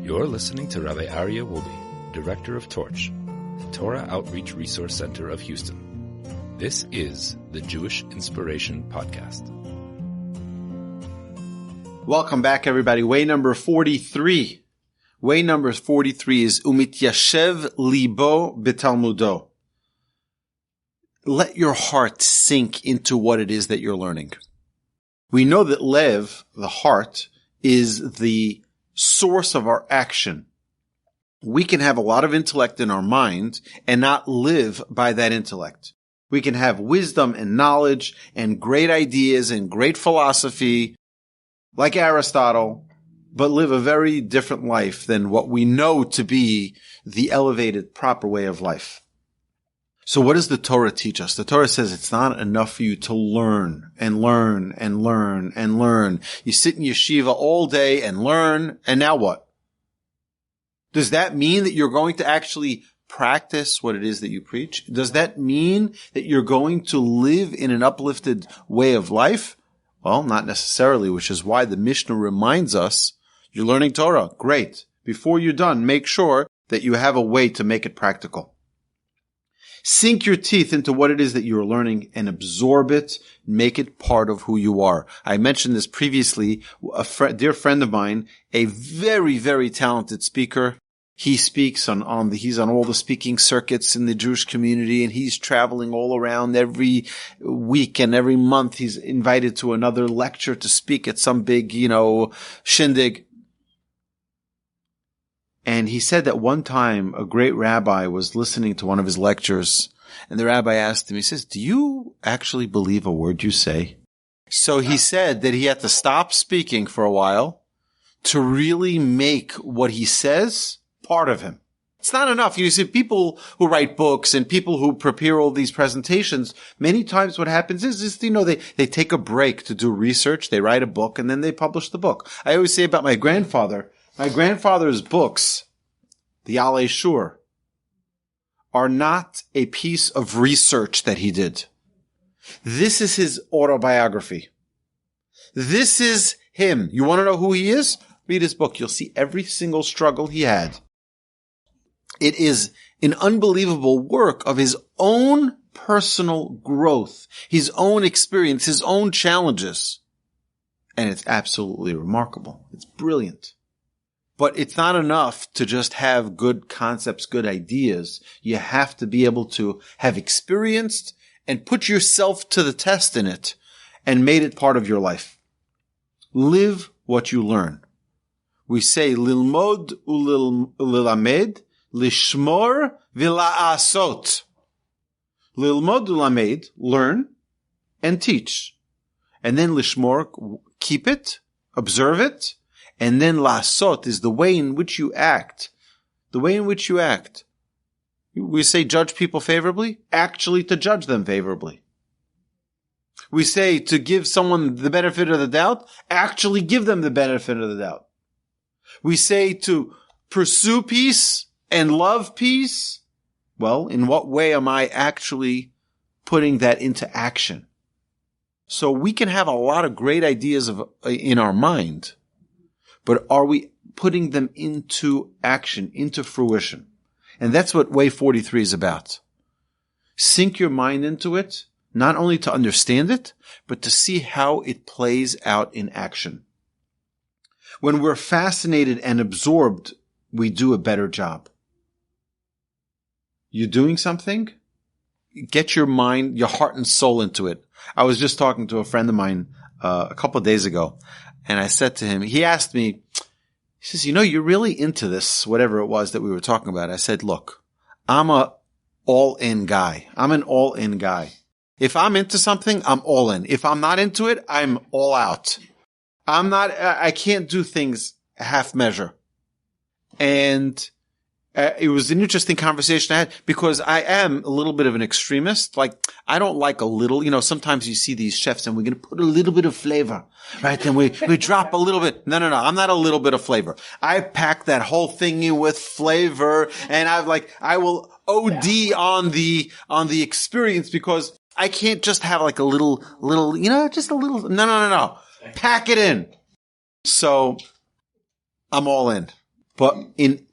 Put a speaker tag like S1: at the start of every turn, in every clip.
S1: You're listening to Rabbi Aryeh Wolbe, Director of Torch, the Torah Outreach Resource Center of Houston. This is the Jewish Inspiration Podcast.
S2: Welcome back, everybody. Way number 43. Way number 43 is Umityashev libo b'talmudo. Let your heart sink into what it is that you're learning. We know that lev, the heart, is the source of our action. We can have a lot of intellect in our mind and not live by that intellect. We can have wisdom and knowledge and great ideas and great philosophy like Aristotle, but live a very different life than what we know to be the elevated, proper way of life. So what does the Torah teach us? The Torah says it's not enough for you to learn and learn and learn and learn. You sit in yeshiva all day and learn, and now what? Does that mean that you're going to actually practice what it is that you preach? Does that mean that you're going to live in an uplifted way of life? Well, not necessarily, which is why the Mishna reminds us, you're learning Torah. Great. Before you're done, make sure that you have a way to make it practical. Sink your teeth into what it is that you're learning and absorb it. Make it part of who you are. I mentioned this previously. Dear friend of mine, a very, very talented speaker. He speaks he's on all the speaking circuits in the Jewish community, and he's traveling all around every week and every month. He's invited to another lecture to speak at some big, shindig. And he said that one time a great rabbi was listening to one of his lectures, and the rabbi asked him, he says, "Do you actually believe a word you say?" So he said that he had to stop speaking for a while to really make what he says part of him. It's not enough. You see, people who write books and people who prepare all these presentations, many times what happens is they take a break to do research, they write a book, and then they publish the book. I always say about my grandfather's books, the Alei Shur, are not a piece of research that he did. This is his autobiography. This is him. You want to know who he is? Read his book. You'll see every single struggle he had. It is an unbelievable work of his own personal growth, his own experience, his own challenges. And it's absolutely remarkable. It's brilliant. But it's not enough to just have good concepts, good ideas. You have to be able to have experienced and put yourself to the test in it and made it part of your life. Live what you learn. We say, lilmod ulilamed, lishmor vila'asot. Lilmod ulamed, learn and teach. And then lishmor, keep it, observe it. And then la'asot is the way in which you act. The way in which you act. We say judge people favorably, actually to judge them favorably. We say to give someone the benefit of the doubt, actually give them the benefit of the doubt. We say to pursue peace and love peace. Well, in what way am I actually putting that into action? So we can have a lot of great ideas in our mind, but are we putting them into action, into fruition? And that's what Way 43 is about. Sink your mind into it, not only to understand it, but to see how it plays out in action. When we're fascinated and absorbed, we do a better job. You're doing something? Get your mind, your heart and soul into it. I was just talking to a friend of mine a couple of days ago, and I said to him, he asked me, he says, you're really into this, whatever it was that we were talking about. I said, look, I'm an all-in guy. I'm an all-in guy. If I'm into something, I'm all in. If I'm not into it, I'm all out. I can't do things half measure. And it was an interesting conversation I had because I am a little bit of an extremist. Like, I don't like a little, sometimes you see these chefs and we're going to put a little bit of flavor, right? Then we drop a little bit. No. I'm not a little bit of flavor. I pack that whole thing in with flavor, and I will OD on the experience because I can't just have like a little, just a little. No. Pack it in. So I'm all in. but in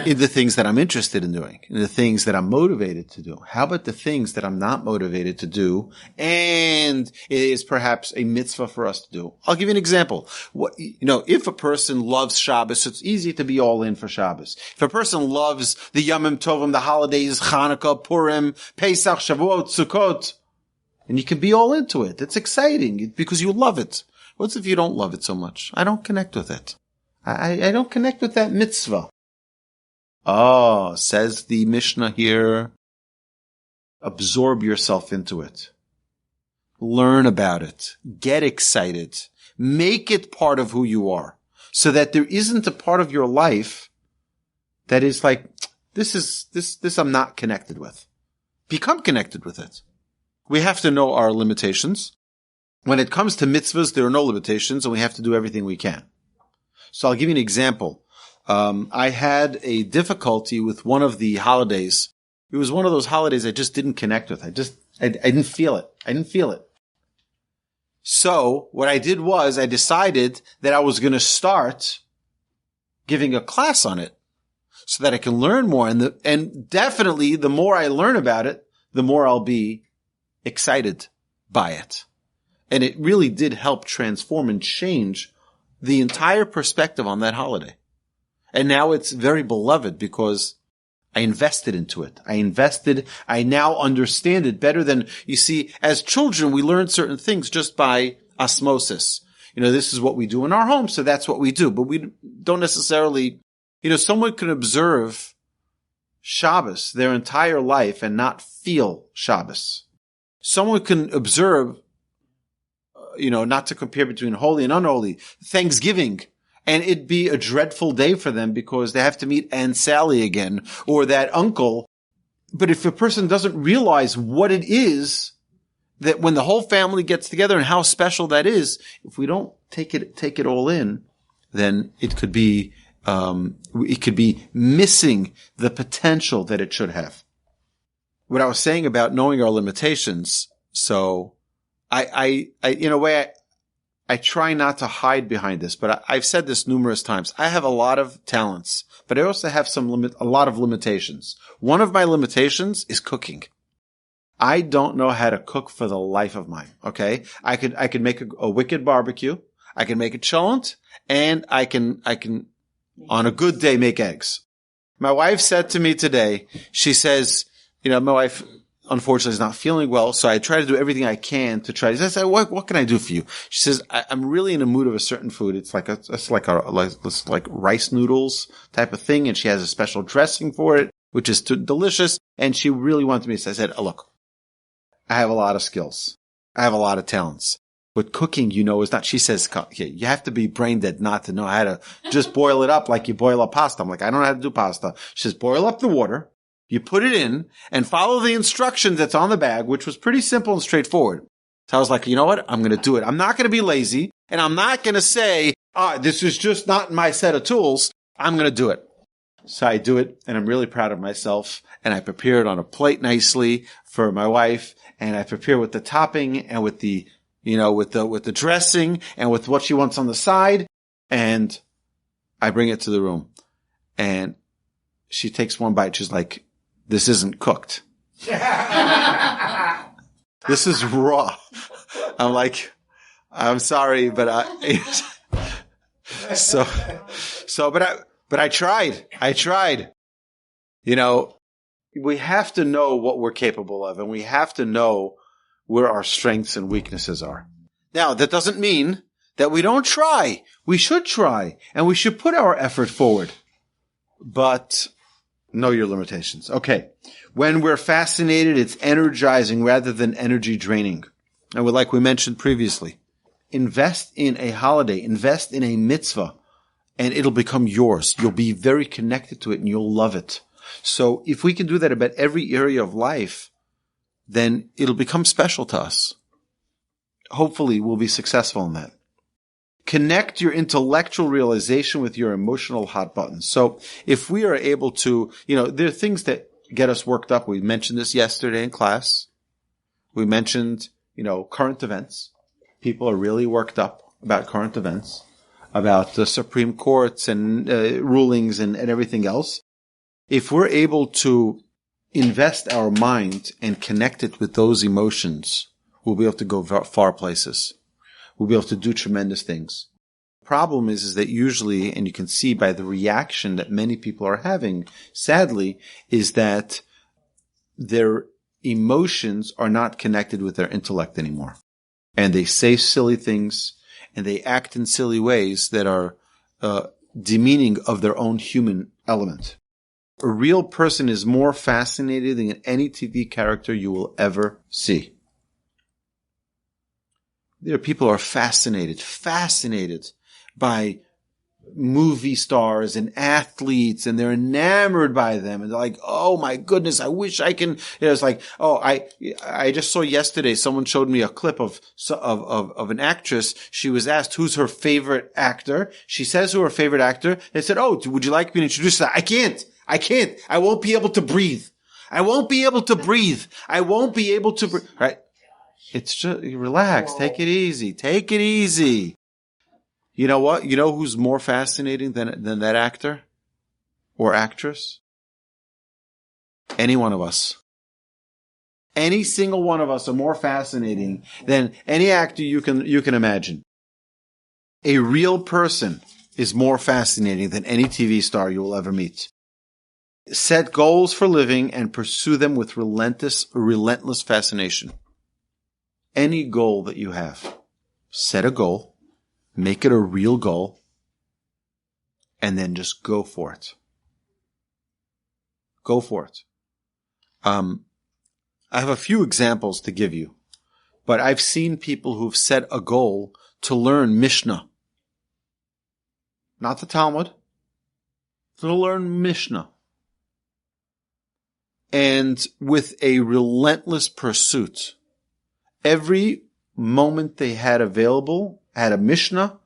S2: the things that I'm interested in doing, in the things that I'm motivated to do. How about the things that I'm not motivated to do, and it is perhaps a mitzvah for us to do? I'll give you an example. If a person loves Shabbos, it's easy to be all in for Shabbos. If a person loves the Yomim Tovim, the holidays, Hanukkah, Purim, Pesach, Shavuot, Sukkot, and you can be all into it. It's exciting because you love it. What's if you don't love it so much? I don't connect with it. I don't connect with that mitzvah. Oh, says the Mishna here, absorb yourself into it. Learn about it. Get excited. Make it part of who you are, so that there isn't a part of your life that is like, this I'm not connected with. Become connected with it. We have to know our limitations. When it comes to mitzvahs, there are no limitations, and we have to do everything we can. So I'll give you an example. I had a difficulty with one of the holidays. It was one of those holidays I just didn't connect with. I didn't feel it. I didn't feel it. So what I did was I decided that I was going to start giving a class on it so that I can learn more. And definitely the more I learn about it, the more I'll be excited by it. And it really did help transform and change the entire perspective on that holiday. And now it's very beloved because I invested into it. I now understand it better than, you see, as children, we learn certain things just by osmosis. This is what we do in our home, so that's what we do. But we don't necessarily, someone can observe Shabbos their entire life and not feel Shabbos. Someone can observe, not to compare between holy and unholy, Thanksgiving, and it'd be a dreadful day for them because they have to meet Aunt Sally again or that uncle. But if a person doesn't realize what it is that when the whole family gets together and how special that is, if we don't take it all in, then it could be missing the potential that it should have. What I was saying about knowing our limitations. So I in a way, I try not to hide behind this, but I've said this numerous times. I have a lot of talents, but I also have a lot of limitations. One of my limitations is cooking. I don't know how to cook for the life of mine. Okay. I could make a wicked barbecue. I can make a cholent, and I can on a good day make eggs. My wife said to me today, she says, my wife unfortunately is not feeling well, so I try to do everything I can to try. I said, what can I do for you? She says, I'm really in a mood of a certain food. It's like rice noodles type of thing, and she has a special dressing for it, which is delicious, and she really wanted me to. I said, look, I have a lot of skills. I have a lot of talents. But cooking, is not, she says, you have to be brain dead not to know how to just boil it up like you boil up pasta. I'm like, I don't know how to do pasta. She says, boil up the water. You put it in and follow the instructions that's on the bag, which was pretty simple and straightforward. So I was like, you know what? I'm going to do it. I'm not going to be lazy, and I'm not going to say, this is just not my set of tools. I'm going to do it. So I do it, and I'm really proud of myself. And I prepare it on a plate nicely for my wife, and I prepare with the topping and with the, with the dressing and with what she wants on the side. And I bring it to the room, and she takes one bite. She's like, this isn't cooked. This is raw. I'm like, I'm sorry, but but I tried. We have to know what we're capable of, and we have to know where our strengths and weaknesses are. Now, that doesn't mean that we don't try. We should try, and we should put our effort forward. But know your limitations. Okay. When we're fascinated, it's energizing rather than energy draining. And like we mentioned previously, invest in a holiday, invest in a mitzvah, and it'll become yours. You'll be very connected to it, and you'll love it. So if we can do that about every area of life, then it'll become special to us. Hopefully we'll be successful in that. Connect your intellectual realization with your emotional hot buttons. So if we are able to, there are things that get us worked up. We mentioned this yesterday in class. We mentioned, current events. People are really worked up about current events. about the Supreme Courts and rulings and everything else. If we're able to invest our mind and connect it with those emotions, we'll be able to go far places. We'll be able to do tremendous things. The problem is that usually, and you can see by the reaction that many people are having, sadly, is that their emotions are not connected with their intellect anymore. And they say silly things, and they act in silly ways that are demeaning of their own human element. A real person is more fascinated than any TV character you will ever see. There are people who are fascinated by movie stars and athletes, and they're enamored by them, and they're like, oh my goodness, I wish I can. It's like, oh, I just saw yesterday, someone showed me a clip of an actress. She was asked who's her favorite actor. She says who her favorite actor. They said, oh, would you like me to introduce that? I can't. I won't be able to breathe. Right? It's just, relax. Take it easy. You know what? You know who's more fascinating than that actor or actress? Any one of us. Any single one of us are more fascinating than any actor you can imagine. A real person is more fascinating than any TV star you will ever meet. Set goals for living and pursue them with relentless fascination. Any goal that you have, set a goal, make it a real goal, and then just go for it. Go for it. I have a few examples to give you, but I've seen people who've set a goal to learn Mishna. Not the Talmud, to learn Mishna. And with a relentless pursuit, every moment they had available had a Mishnah,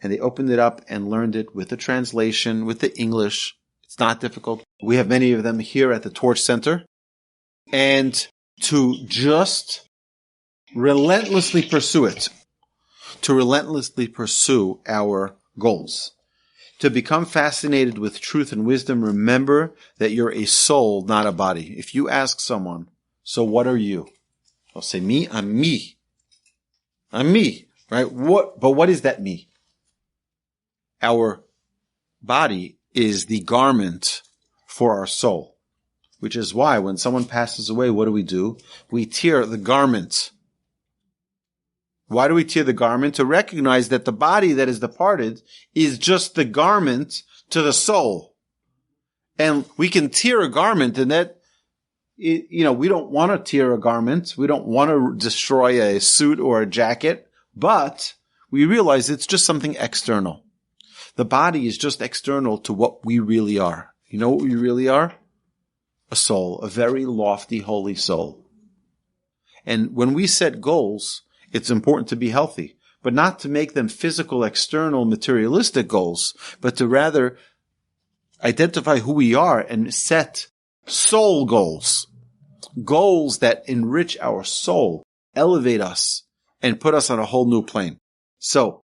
S2: and they opened it up and learned it with the translation, with the English. It's not difficult. We have many of them here at the Torch Center. And to just relentlessly pursue it, to relentlessly pursue our goals. To become fascinated with truth and wisdom, remember that you're a soul, not a body. If you ask someone, so what are you? They'll say, me? I'm me. I'm me, right? But what is that me? Our body is the garment for our soul, which is why when someone passes away, what do? We tear the garment. Why do we tear the garment? To recognize that the body that is departed is just the garment to the soul. And we can tear a garment, and that, we don't want to tear a garment. We don't want to destroy a suit or a jacket, but we realize it's just something external. The body is just external to what we really are. You know what we really are? A soul, a very lofty, holy soul. And when we set goals, it's important to be healthy, but not to make them physical, external, materialistic goals, but to rather identify who we are and set soul goals. Goals that enrich our soul, elevate us, and put us on a whole new plane. So,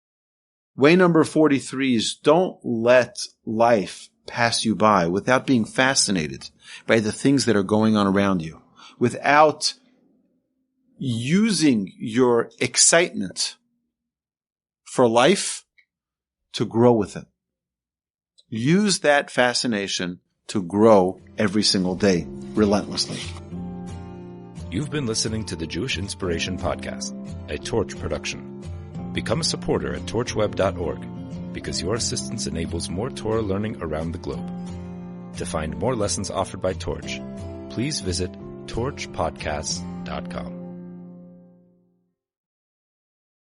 S2: way number 43 is don't let life pass you by without being fascinated by the things that are going on around you, without using your excitement for life to grow with it. Use that fascination to grow every single day, relentlessly.
S1: You've been listening to the Jewish Inspiration Podcast, a Torch production. Become a supporter at torchweb.org because your assistance enables more Torah learning around the globe. To find more lessons offered by Torch, please visit torchpodcasts.com.